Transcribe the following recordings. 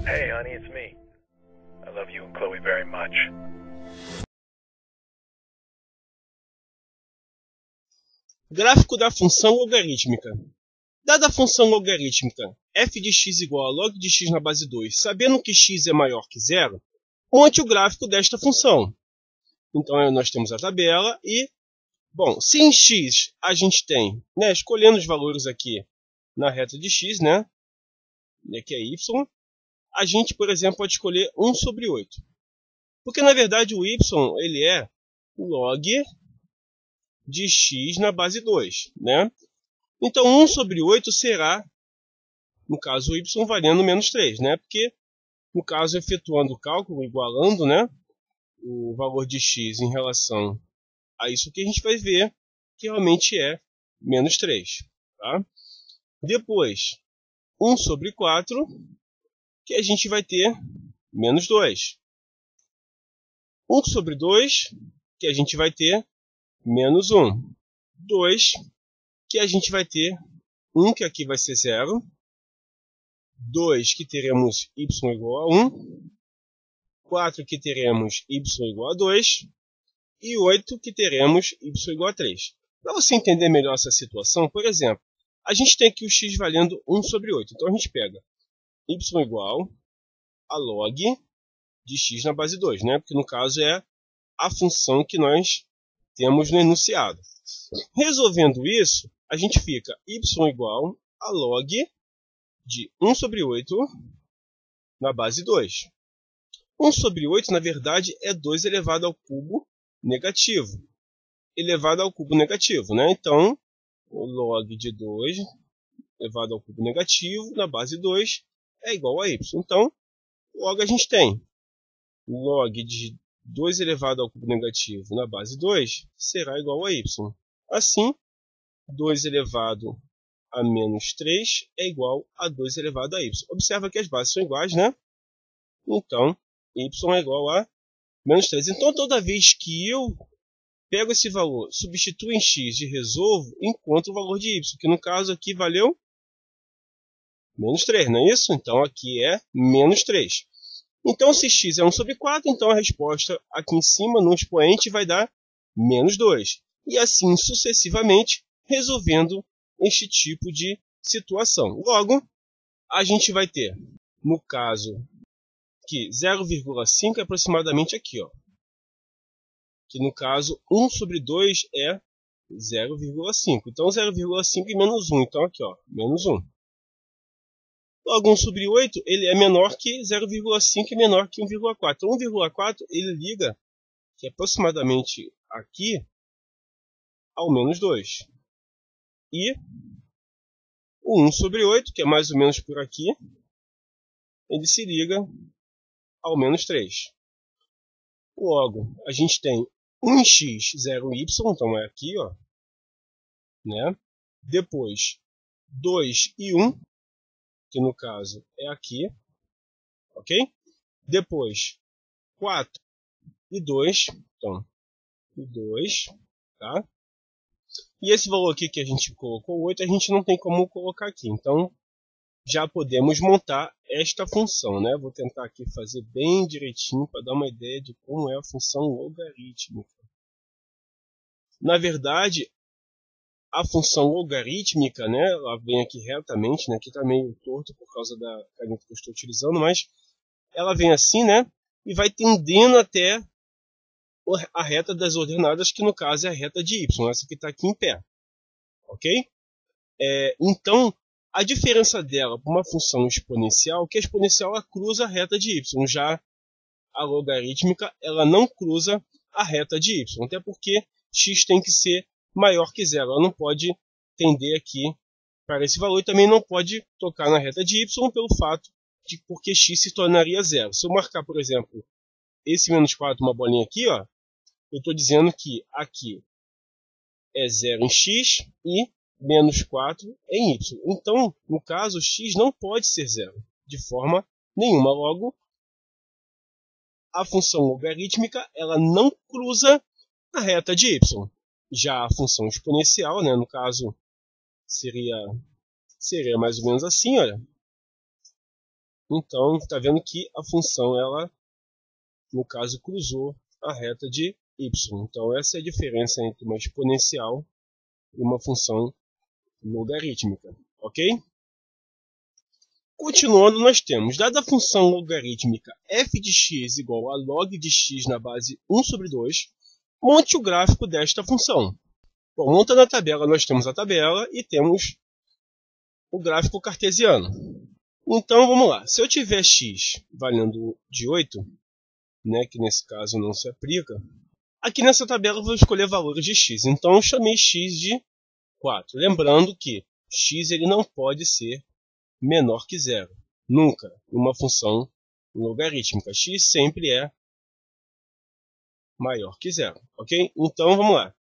Hey, honey, it's me. I love you and Chloe very much. Gráfico da função logarítmica. Dada a função logarítmica f de x igual a log de x na base 2, sabendo que x é maior que zero, monte o gráfico desta função. Então nós temos a tabela e, bom, se em x a gente tem, escolhendo os valores aqui na reta de x, e aqui é y, a gente, por exemplo, pode escolher 1 sobre 8. Porque, na verdade, o y ele é log de x na base 2. Então, 1 sobre 8 será, no caso, o y valendo menos 3. Porque, no caso, efetuando o cálculo, igualando o valor de x em relação a isso que a gente vai ver, que realmente é menos 3. Tá? Depois, 1 sobre 4, que a gente vai ter menos 2. 1 sobre 2, que a gente vai ter menos 1. 2, que a gente vai ter 1, que aqui vai ser 0. 2, que teremos y igual a 1. 4, que teremos y igual a 2. E 8, que teremos y igual a 3. Para você entender melhor essa situação, por exemplo, a gente tem aqui o x valendo 1 sobre 8. Então a gente pega y igual a log de x na base 2, porque no caso é a função que nós temos no enunciado. Resolvendo isso, a gente fica y igual a log de 1 sobre 8 na base 2. 1 sobre 8, na verdade, é 2 elevado ao cubo negativo. Elevado ao cubo negativo, Então, o log de 2 elevado ao cubo negativo na base 2 é igual a y. Então, logo a gente tem log de 2 elevado ao cubo negativo na base 2 será igual a y. Assim, 2 elevado a menos 3 é igual a 2 elevado a y. Observa que as bases são iguais, Então, y é igual a menos 3. Então, toda vez que eu pego esse valor, substituo em x e resolvo, encontro o valor de y, que no caso aqui valeu menos 3, não é isso? Então, aqui é menos 3. Então, se x é 1 sobre 4, então a resposta aqui em cima, no expoente, vai dar menos 2. E assim sucessivamente, resolvendo este tipo de situação. Logo, a gente vai ter, no caso, que 0,5 é aproximadamente aqui, que no caso 1 sobre 2 é 0,5. Então 0,5 e menos 1. Então aqui, menos 1. Logo 1 sobre 8 ele é menor que 0,5 e menor que 1,4. Então 1,4 ele liga, que é aproximadamente aqui, ao menos 2. E o 1 sobre 8, que é mais ou menos por aqui, ele se liga ao menos 3. Logo, a gente tem 1x, 0y, então é aqui, Depois, 2 e 1, que no caso é aqui, ok? Depois, 4 e 2, então, e 2, tá? E esse valor aqui que a gente colocou, 8, a gente não tem como colocar aqui, então já podemos montar esta função, Vou tentar aqui fazer bem direitinho para dar uma ideia de como é a função logarítmica. Na verdade, a função logarítmica, ela vem aqui retamente, aqui está meio torto por causa da caneta que eu estou utilizando, mas ela vem assim, e vai tendendo até a reta das ordenadas, que no caso é a reta de y, essa que está aqui em pé, ok? Então, a diferença dela para uma função exponencial, que a exponencial ela cruza a reta de y, já a logarítmica ela não cruza a reta de y, até porque x tem que ser maior que zero, ela não pode tender aqui para esse valor e também não pode tocar na reta de y pelo fato de porque x se tornaria zero. Se eu marcar, por exemplo, esse menos 4, uma bolinha aqui, eu estou dizendo que aqui é 0 em x e menos 4 em y. Então, no caso, x não pode ser zero de forma nenhuma. Logo, a função logarítmica ela não cruza a reta de y. Já a função exponencial, no caso, seria mais ou menos assim, olha. Então, está vendo que a função, ela, no caso, cruzou a reta de y. Então, essa é a diferença entre uma exponencial e uma função logarítmica. Ok? Continuando, nós temos, dada a função logarítmica f de x igual a log de x na base 1 sobre 2, monte o gráfico desta função. Bom, montando a tabela, nós temos a tabela e temos o gráfico cartesiano. Então, vamos lá. Se eu tiver x valendo de 8, né, que nesse caso não se aplica, aqui nessa tabela eu vou escolher valores de x. Então, eu chamei x de 4. Lembrando que x ele não pode ser menor que 0. Nunca. Uma função logarítmica. X sempre é maior que 0. Ok? Então, vamos lá.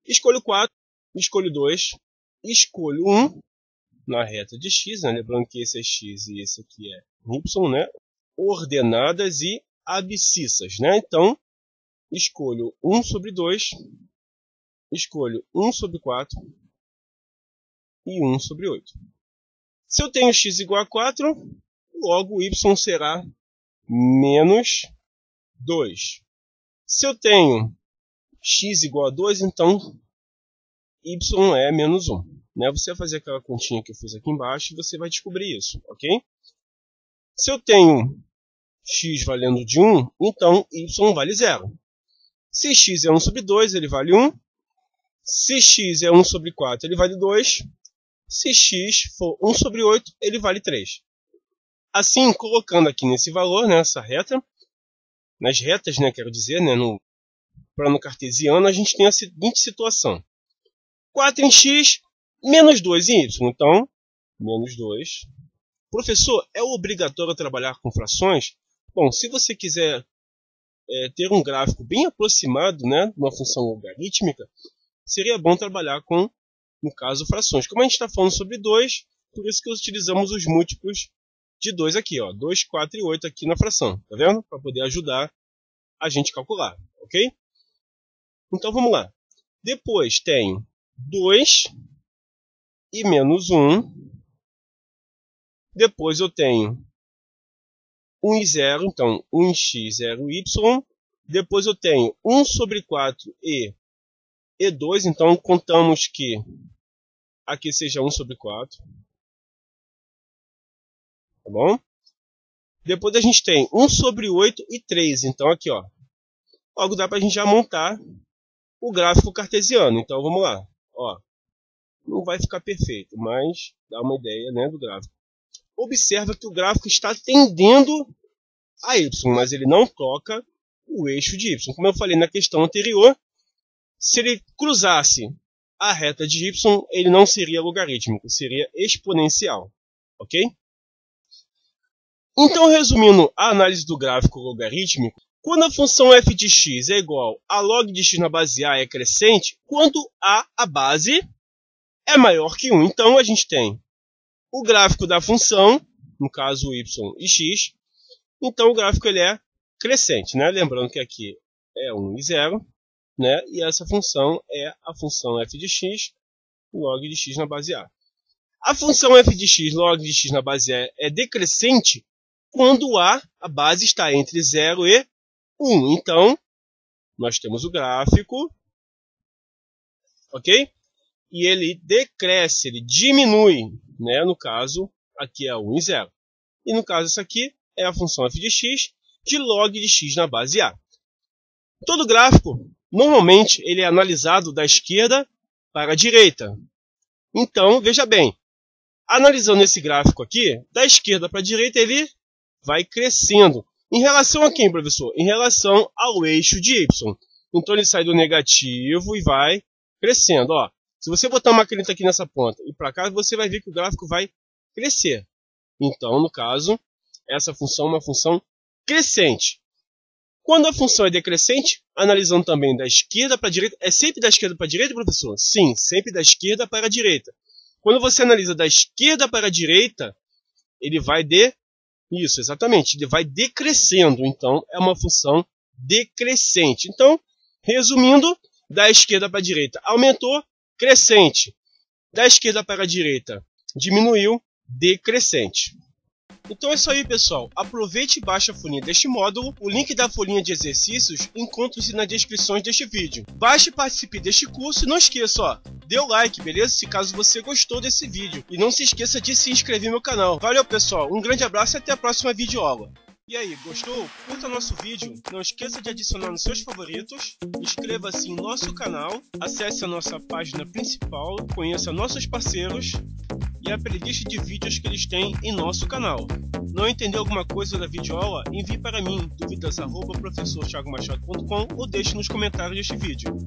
Escolho 4, escolho 2, escolho 1 na reta de x. Né? Lembrando que esse é x e esse aqui é y. Né? Ordenadas e abscissas. Né? Então, escolho 1 sobre 2, escolho 1 sobre 4 e 1 sobre 8. Se eu tenho x igual a 4, logo y será menos 2. Se eu tenho x igual a 2, então y é menos 1. Né? Você vai fazer aquela continha que eu fiz aqui embaixo e você vai descobrir isso. Ok? Se eu tenho x valendo de 1, então y vale 0. Se x é 1 sobre 2, ele vale 1. Se x é 1 sobre 4, ele vale 2. Se x for 1 sobre 8, ele vale 3. Assim, colocando aqui nesse valor, nessa reta, nas retas, né, quero dizer, né, no plano cartesiano, a gente tem a seguinte situação. 4 em x, menos 2 em y. Então, menos 2. Professor, é obrigatório trabalhar com frações? Bom, se você quiser ter um gráfico bem aproximado, né, de uma função logarítmica, seria bom trabalhar com, no caso, frações. Como a gente está falando sobre 2, por isso que utilizamos os múltiplos de 2 aqui, ó, 2, 4 e 8 aqui na fração, tá vendo? Para poder ajudar a gente a calcular, ok? Então vamos lá. Depois tem 2 e menos 1. Depois eu tenho 1 e 0, então 1x, 0y. Depois eu tenho 1 sobre 4 e 2, então contamos que aqui seja 1 sobre 4. Tá bom? Depois a gente tem 1 sobre 8 e 3. Então aqui, ó. Logo dá para a gente já montar o gráfico cartesiano. Então vamos lá. Ó, não vai ficar perfeito, mas dá uma ideia, né, do gráfico. Observa que o gráfico está tendendo a y, mas ele não toca o eixo de y. Como eu falei na questão anterior, se ele cruzasse a reta de y, ele não seria logarítmico, seria exponencial. Ok? Então, resumindo a análise do gráfico logarítmico, quando a função f de x é igual a log de x na base a é crescente, quando a base é maior que 1. Então, a gente tem o gráfico da função, no caso y e x. Então, o gráfico ele é crescente, né? Lembrando que aqui é 1 e 0, né? E essa função é a função f de x, log de x na base a. A função f de x, log de x na base a é decrescente quando a base está entre 0 e 1. Então, nós temos o gráfico, ok? E ele decresce, ele diminui, né? No caso, aqui é 1 e 0. E no caso, essa aqui é a função f de x de log de x na base a. Todo gráfico, normalmente, ele é analisado da esquerda para a direita. Então, veja bem, analisando esse gráfico aqui, da esquerda para a direita, ele vai crescendo. Em relação a quem, professor? Em relação ao eixo de y. Então, ele sai do negativo e vai crescendo. Ó, se você botar uma caneta aqui nessa ponta e para cá, você vai ver que o gráfico vai crescer. Então, no caso, essa função é uma função crescente. Quando a função é decrescente, analisando também da esquerda para a direita, é sempre da esquerda para a direita, professor? Sim, sempre da esquerda para a direita. Quando você analisa da esquerda para a direita, ele vai Isso, exatamente, ele vai decrescendo. Então, é uma função decrescente. Então, resumindo, da esquerda para a direita aumentou, crescente. Da esquerda para a direita diminuiu, decrescente. Então é isso aí, pessoal. Aproveite e baixe a folhinha deste módulo. O link da folhinha de exercícios encontra-se nas descrições deste vídeo. Baixe e participe deste curso e não esqueça, ó, dê o like, beleza? Se caso você gostou desse vídeo. E não se esqueça de se inscrever no canal. Valeu, pessoal. Um grande abraço e até a próxima videoaula. E aí, gostou? Curta nosso vídeo, não esqueça de adicionar nos seus favoritos, inscreva-se em nosso canal, acesse a nossa página principal, conheça nossos parceiros e a playlist de vídeos que eles têm em nosso canal. Não entendeu alguma coisa da videoaula? Envie para mim, dúvidas@professorthiagomachado.com ou deixe nos comentários deste vídeo.